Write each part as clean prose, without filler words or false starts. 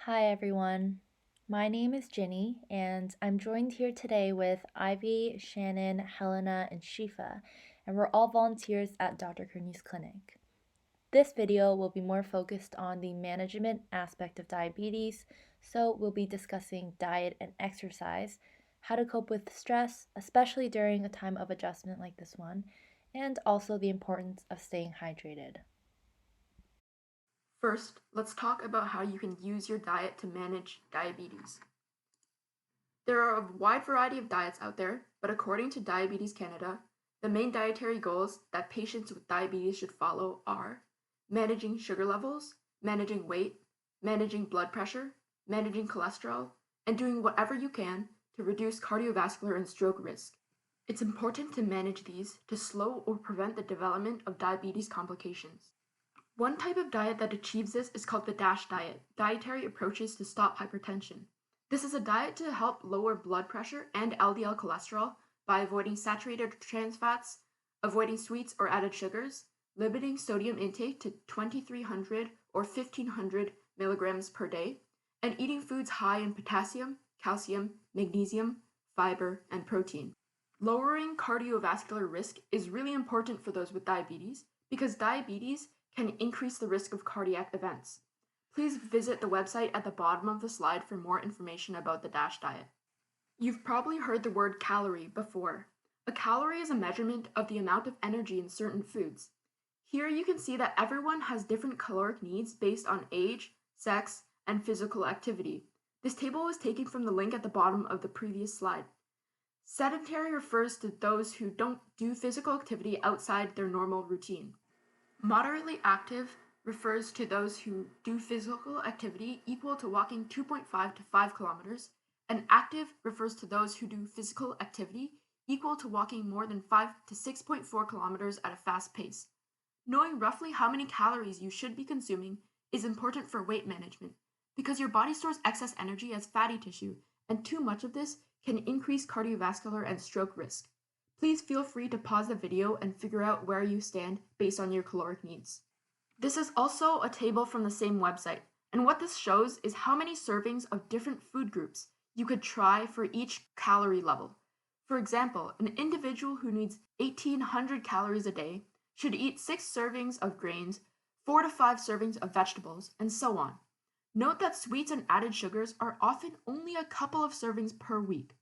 Hi everyone. My name is Ginny, and I'm joined here today with Ivy, Shannon, Helena, and Shifa, and we're all volunteers at Dr. Curnew's clinic. This video will be more focused on the management aspect of diabetes, so we'll be discussing diet and exercise, how to cope with stress, especially during a time of adjustment like this one, and also the importance of staying hydrated. First, let's talk about how you can use your diet to manage diabetes. There are a wide variety of diets out there, but according to Diabetes Canada, the main dietary goals that patients with diabetes should follow are managing sugar levels, managing weight, managing blood pressure, managing cholesterol, and doing whatever you can to reduce cardiovascular and stroke risk. It's important to manage these to slow or prevent the development of diabetes complications. One type of diet that achieves this is called the DASH diet, Dietary Approaches to Stop Hypertension. This is a diet to help lower blood pressure and LDL cholesterol by avoiding saturated trans fats, avoiding sweets or added sugars, limiting sodium intake to 2,300 or 1,500 milligrams per day, and eating foods high in potassium, calcium, magnesium, fiber, and protein. Lowering cardiovascular risk is really important for those with diabetes because diabetes can increase the risk of cardiac events. Please visit the website at the bottom of the slide for more information about the DASH diet. You've probably heard the word calorie before. A calorie is a measurement of the amount of energy in certain foods. Here you can see that everyone has different caloric needs based on age, sex, and physical activity. This table was taken from the link at the bottom of the previous slide. Sedentary refers to those who don't do physical activity outside their normal routine. Moderately active refers to those who do physical activity equal to walking 2.5 to 5 kilometers, and active refers to those who do physical activity equal to walking more than 5 to 6.4 kilometers at a fast pace. Knowing roughly how many calories you should be consuming is important for weight management because your body stores excess energy as fatty tissue, and too much of this can increase cardiovascular and stroke risk. Please feel free to pause the video and figure out where you stand based on your caloric needs. This is also a table from the same website, and what this shows is how many servings of different food groups you could try for each calorie level. For example, an individual who needs 1,800 calories a day should eat 6 servings of grains, 4 to 5 servings of vegetables, and so on. Note that sweets and added sugars are often only a couple of servings per week,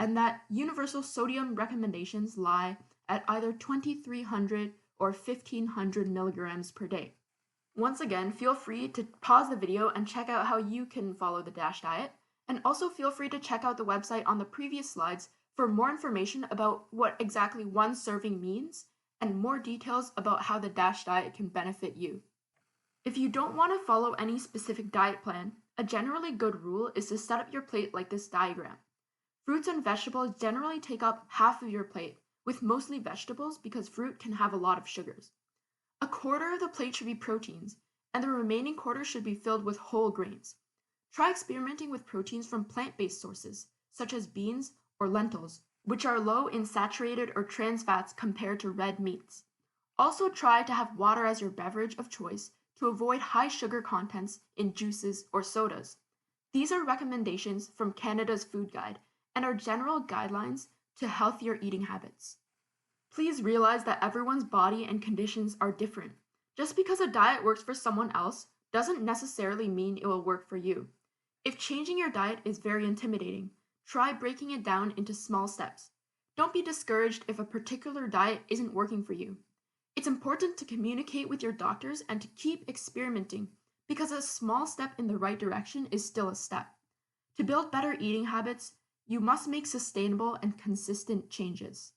and that universal sodium recommendations lie at either 2,300 or 1,500 milligrams per day. Once again, feel free to pause the video and check out how you can follow the DASH diet, and also feel free to check out the website on the previous slides for more information about what exactly one serving means and more details about how the DASH diet can benefit you. If you don't want to follow any specific diet plan, a generally good rule is to set up your plate like this diagram. Fruits and vegetables generally take up half of your plate, with mostly vegetables because fruit can have a lot of sugars. A quarter of the plate should be proteins, and the remaining quarter should be filled with whole grains. Try experimenting with proteins from plant-based sources, such as beans or lentils, which are low in saturated or trans fats compared to red meats. Also try to have water as your beverage of choice to avoid high sugar contents in juices or sodas. These are recommendations from Canada's Food Guide and are general guidelines to healthier eating habits. Please realize that everyone's body and conditions are different. Just because a diet works for someone else doesn't necessarily mean it will work for you. If changing your diet is very intimidating, try breaking it down into small steps. Don't be discouraged if a particular diet isn't working for you. It's important to communicate with your doctors and to keep experimenting because a small step in the right direction is still a step. To build better eating habits, you must make sustainable and consistent changes.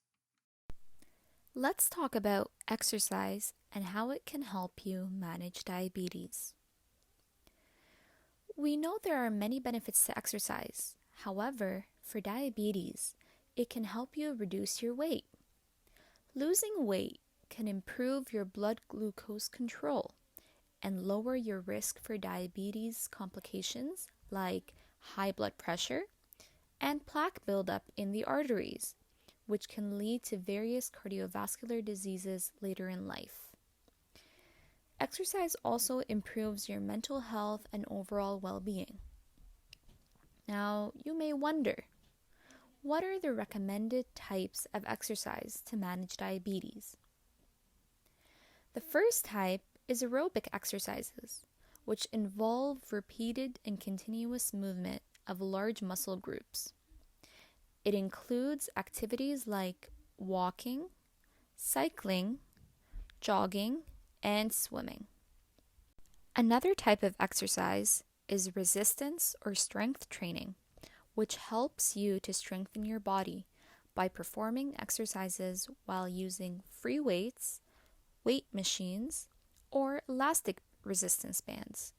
Let's talk about exercise and how it can help you manage diabetes. We know there are many benefits to exercise. However, for diabetes, it can help you reduce your weight. Losing weight can improve your blood glucose control and lower your risk for diabetes complications like high blood pressure and plaque buildup in the arteries, which can lead to various cardiovascular diseases later in life. Exercise also improves your mental health and overall well-being. Now, you may wonder, what are the recommended types of exercise to manage diabetes? The first type is aerobic exercises, which involve repeated and continuous movement of large muscle groups. It includes activities like walking, cycling, jogging, and swimming. Another type of exercise is resistance or strength training, which helps you to strengthen your body by performing exercises while using free weights, weight machines, or elastic resistance bands.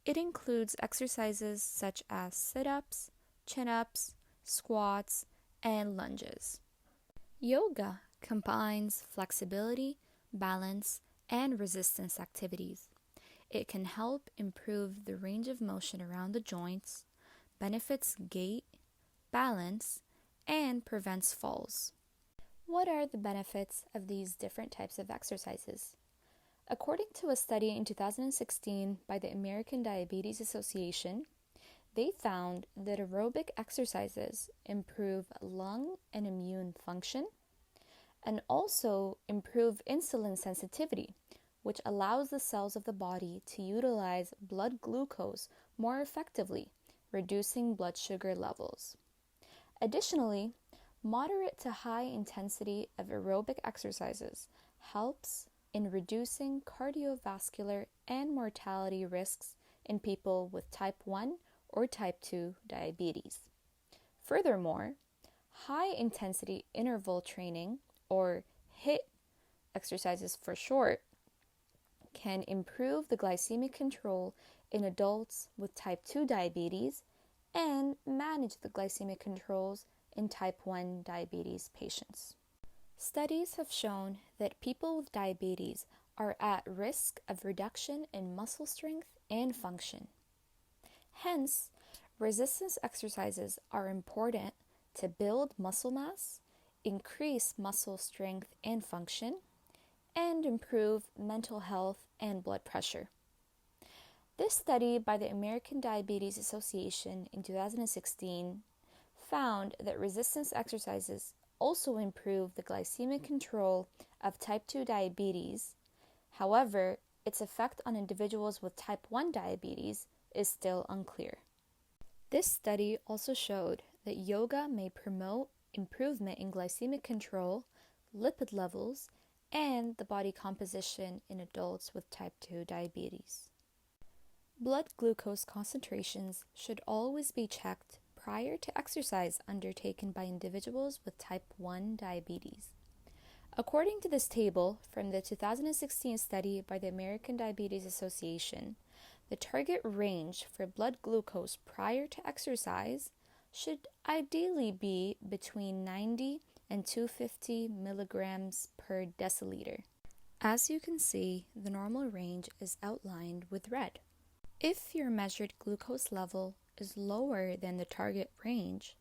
It includes exercises such as sit-ups, chin-ups, squats, and lunges. Yoga combines flexibility, balance, and resistance activities. It can help improve the range of motion around the joints, benefits gait, balance, and prevents falls. What are the benefits of these different types of exercises? According to a study in 2016 by the American Diabetes Association, they found that aerobic exercises improve lung and immune function and also improve insulin sensitivity, which allows the cells of the body to utilize blood glucose more effectively, reducing blood sugar levels. Additionally, moderate to high intensity of aerobic exercises helps in reducing cardiovascular and mortality risks in people with type 1 or type 2 diabetes. Furthermore, high intensity interval training, or HIIT exercises for short, can improve the glycemic control in adults with type 2 diabetes and manage the glycemic controls in type 1 diabetes patients. Studies have shown that people with diabetes are at risk of reduction in muscle strength and function. Hence, resistance exercises are important to build muscle mass, increase muscle strength and function, and improve mental health and blood pressure. This study by the American Diabetes Association in 2016 found that resistance exercises also improve the glycemic control of type 2 diabetes. However, its effect on individuals with type 1 diabetes is still unclear. This study also showed that yoga may promote improvement in glycemic control, lipid levels, and the body composition in adults with type 2 diabetes. Blood glucose concentrations should always be checked prior to exercise undertaken by individuals with type 1 diabetes. According to this table from the 2016 study by the American Diabetes Association, the target range for blood glucose prior to exercise should ideally be between 90 and 250 milligrams per deciliter. As you can see, the normal range is outlined with red. If your measured glucose level is lower than the target range,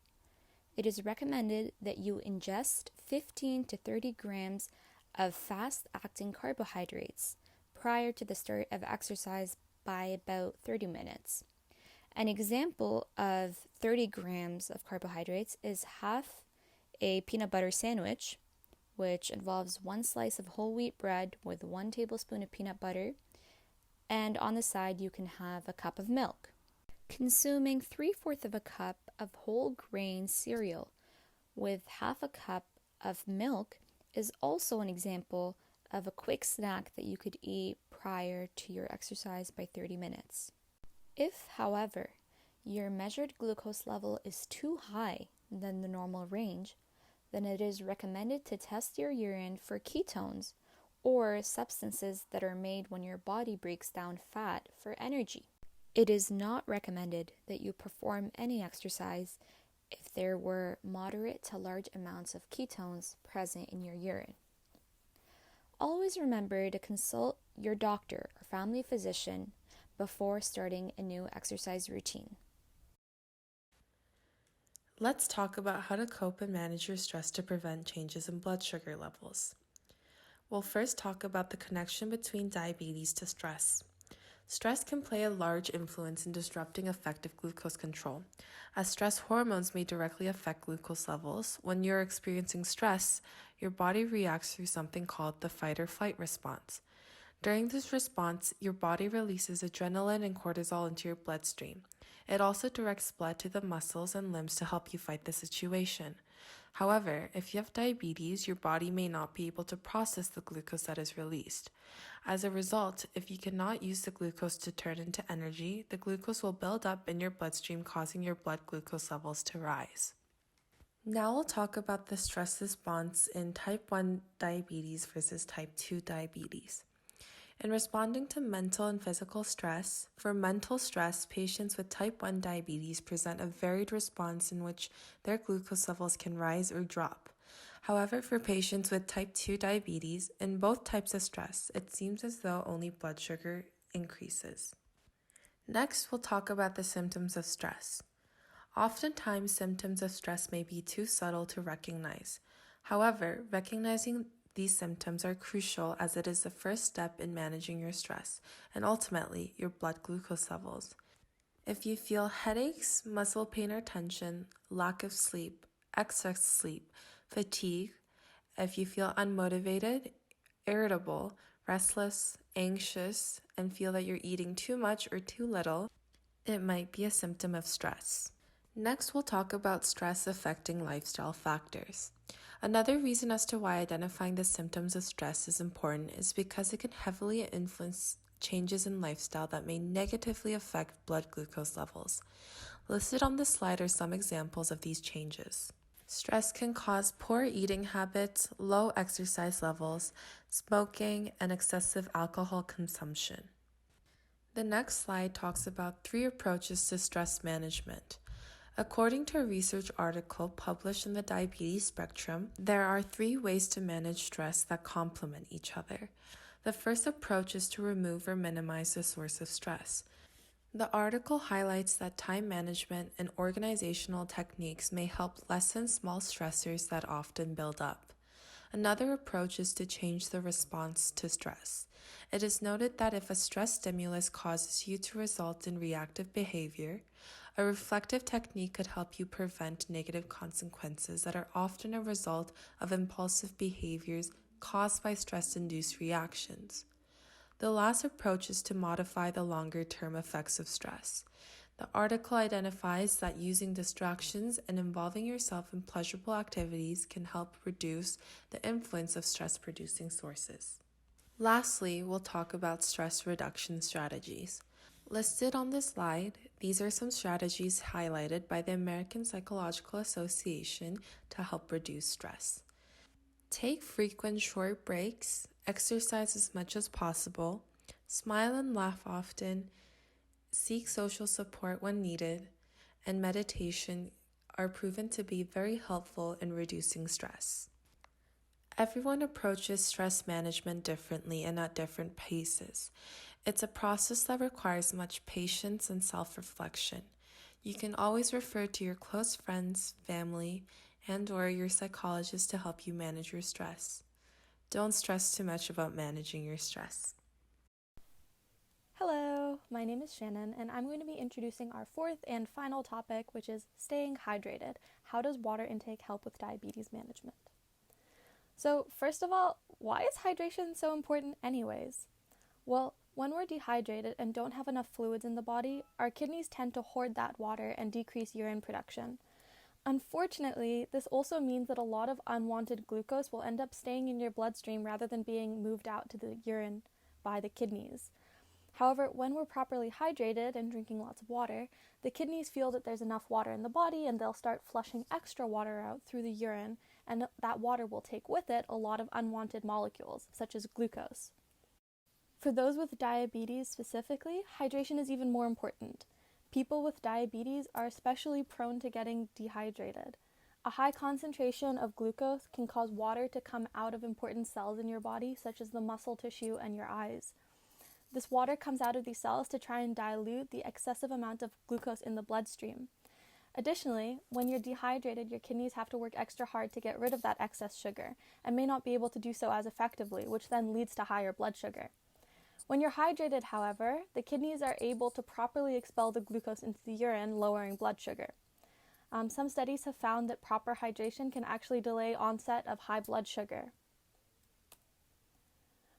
it is recommended that you ingest 15 to 30 grams of fast-acting carbohydrates prior to the start of exercise by about 30 minutes. An example of 30 grams of carbohydrates is half a peanut butter sandwich, which involves 1 slice of whole wheat bread with 1 tablespoon of peanut butter, and on the side you can have a cup of milk. Consuming 3/4 of a cup of whole grain cereal with half a cup of milk is also an example of a quick snack that you could eat prior to your exercise by 30 minutes. If, however, your measured glucose level is too high than the normal range, then it is recommended to test your urine for ketones or substances that are made when your body breaks down fat for energy. It is not recommended that you perform any exercise if there were moderate to large amounts of ketones present in your urine. Always remember to consult your doctor or family physician before starting a new exercise routine. Let's talk about how to cope and manage your stress to prevent changes in blood sugar levels. We'll first talk about the connection between diabetes to stress. Stress can play a large influence in disrupting effective glucose control, as stress hormones may directly affect glucose levels. When you're experiencing stress, your body reacts through something called the fight or flight response. During this response, your body releases adrenaline and cortisol into your bloodstream. It also directs blood to the muscles and limbs to help you fight the situation. However, if you have diabetes, your body may not be able to process the glucose that is released. As a result, if you cannot use the glucose to turn into energy, the glucose will build up in your bloodstream, causing your blood glucose levels to rise. Now we'll talk about the stress response in type 1 diabetes versus type 2 diabetes. In responding to mental and physical stress, for mental stress, patients with type 1 diabetes present a varied response in which their glucose levels can rise or drop. However, for patients with type 2 diabetes, in both types of stress, it seems as though only blood sugar increases. Next, we'll talk about the symptoms of stress. Oftentimes, symptoms of stress may be too subtle to recognize. However, recognizing these symptoms are crucial as it is the first step in managing your stress and ultimately your blood glucose levels. If you feel headaches, muscle pain or tension, lack of sleep, excess sleep, fatigue, if you feel unmotivated, irritable, restless, anxious, and feel that you're eating too much or too little, it might be a symptom of stress. Next, we'll talk about stress affecting lifestyle factors. Another reason as to why identifying the symptoms of stress is important is because it can heavily influence changes in lifestyle that may negatively affect blood glucose levels. Listed on the slide are some examples of these changes. Stress can cause poor eating habits, low exercise levels, smoking, and excessive alcohol consumption. The next slide talks about 3 approaches to stress management. According to a research article published in the Diabetes Spectrum, there are 3 ways to manage stress that complement each other. The first approach is to remove or minimize the source of stress. The article highlights that time management and organizational techniques may help lessen small stressors that often build up. Another approach is to change the response to stress. It is noted that if a stress stimulus causes you to result in reactive behavior, a reflective technique could help you prevent negative consequences that are often a result of impulsive behaviors caused by stress-induced reactions. The last approach is to modify the longer-term effects of stress. The article identifies that using distractions and involving yourself in pleasurable activities can help reduce the influence of stress-producing sources. Lastly, we'll talk about stress reduction strategies. Listed on this slide, these are some strategies highlighted by the American Psychological Association to help reduce stress. Take frequent short breaks, exercise as much as possible, smile and laugh often, seek social support when needed, and meditation are proven to be very helpful in reducing stress. Everyone approaches stress management differently and at different paces. It's a process that requires much patience and self-reflection. You can always refer to your close friends, family, and/or your psychologist to help you manage your stress. Don't stress too much about managing your stress. Hello, my name is Shannon, and I'm going to be introducing our 4th and final topic, which is staying hydrated. How does water intake help with diabetes management? So, first of all, why is hydration so important anyways? Well, when we're dehydrated and don't have enough fluids in the body, our kidneys tend to hoard that water and decrease urine production. Unfortunately, this also means that a lot of unwanted glucose will end up staying in your bloodstream rather than being moved out to the urine by the kidneys. However, when we're properly hydrated and drinking lots of water, the kidneys feel that there's enough water in the body and they'll start flushing extra water out through the urine, and that water will take with it a lot of unwanted molecules, such as glucose. For those with diabetes specifically, hydration is even more important. People with diabetes are especially prone to getting dehydrated. A high concentration of glucose can cause water to come out of important cells in your body, such as the muscle tissue and your eyes. This water comes out of these cells to try and dilute the excessive amount of glucose in the bloodstream. Additionally, when you're dehydrated, your kidneys have to work extra hard to get rid of that excess sugar and may not be able to do so as effectively, which then leads to higher blood sugar. When you're hydrated, however, the kidneys are able to properly expel the glucose into the urine, lowering blood sugar. Some studies have found that proper hydration can actually delay onset of high blood sugar.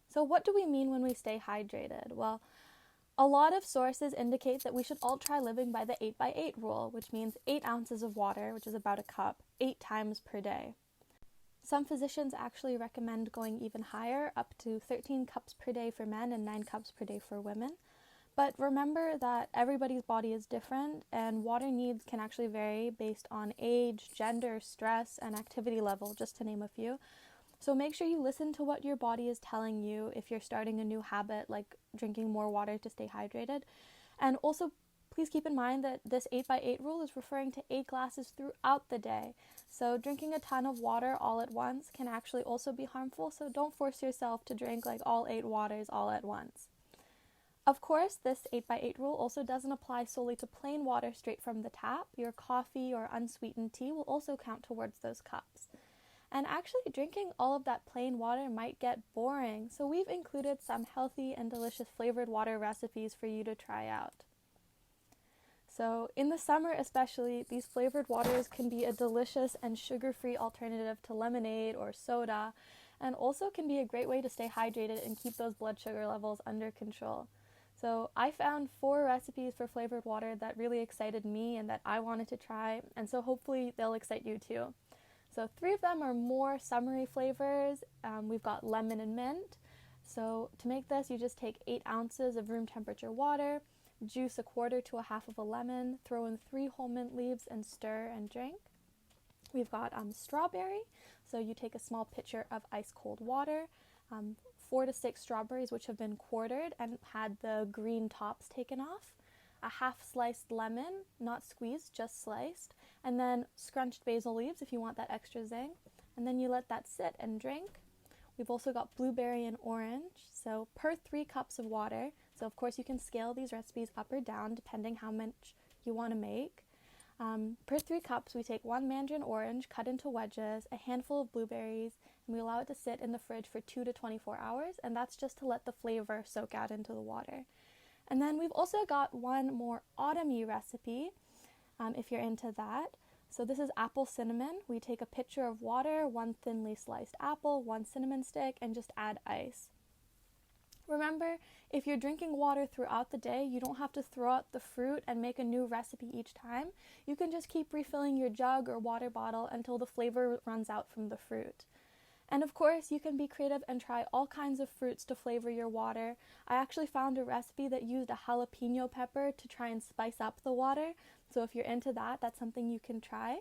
So what do we mean when we stay hydrated? Well, a lot of sources indicate that we should all try living by the 8x8 rule, which means 8 ounces of water, which is about a cup, 8 times per day. Some physicians actually recommend going even higher, up to 13 cups per day for men and 9 cups per day for women. But remember that everybody's body is different, and water needs can actually vary based on age, gender, stress, and activity level, just to name a few. So make sure you listen to what your body is telling you if you're starting a new habit, like drinking more water to stay hydrated. And also, please keep in mind that this 8x8 rule is referring to 8 glasses throughout the day. So drinking a ton of water all at once can actually also be harmful, so don't force yourself to drink like all 8 waters all at once. Of course, this 8x8 rule also doesn't apply solely to plain water straight from the tap. Your coffee or unsweetened tea will also count towards those cups. And actually, drinking all of that plain water might get boring, so we've included some healthy and delicious flavored water recipes for you to try out. So in the summer especially, these flavored waters can be a delicious and sugar-free alternative to lemonade or soda, and also can be a great way to stay hydrated and keep those blood sugar levels under control. So I found 4 recipes for flavored water that really excited me and that I wanted to try, and so hopefully they'll excite you too. So 3 of them are more summery flavors. We've got lemon and mint. So to make this, you just take 8 ounces of room temperature water, juice a quarter to a half of a lemon, throw in 3 whole mint leaves and stir and drink. We've got strawberry. So you take a small pitcher of ice cold water, 4 to 6 strawberries which have been quartered and had the green tops taken off, a half sliced lemon, not squeezed, just sliced, and then scrunched basil leaves if you want that extra zing, and then you let that sit and drink. We've also got blueberry and orange, so per 3 cups of water, so of course you can scale these recipes up or down depending how much you want to make. Per 3 cups, we take 1 mandarin orange cut into wedges, a handful of blueberries, and we allow it to sit in the fridge for 2 to 24 hours, and that's just to let the flavor soak out into the water. And then we've also got one more autumny recipe, if you're into that. So this is apple cinnamon. We take a pitcher of water, 1 thinly sliced apple, 1 cinnamon stick, and just add ice. Remember, if you're drinking water throughout the day, you don't have to throw out the fruit and make a new recipe each time. You can just keep refilling your jug or water bottle until the flavor runs out from the fruit. And of course, you can be creative and try all kinds of fruits to flavor your water. I actually found a recipe that used a jalapeno pepper to try and spice up the water. So if you're into that, that's something you can try.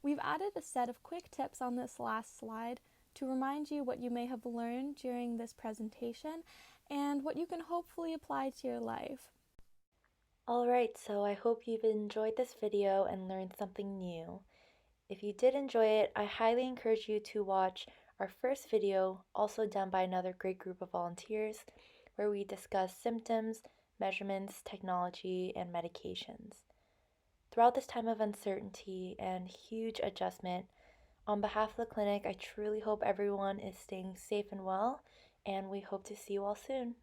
We've added a set of quick tips on this last slide to remind you what you may have learned during this presentation and what you can hopefully apply to your life. Alright, so I hope you've enjoyed this video and learned something new. If you did enjoy it, I highly encourage you to watch our first video, also done by another great group of volunteers, where we discuss symptoms, measurements, technology, and medications. Throughout this time of uncertainty and huge adjustment, on behalf of the clinic, I truly hope everyone is staying safe and well, and we hope to see you all soon.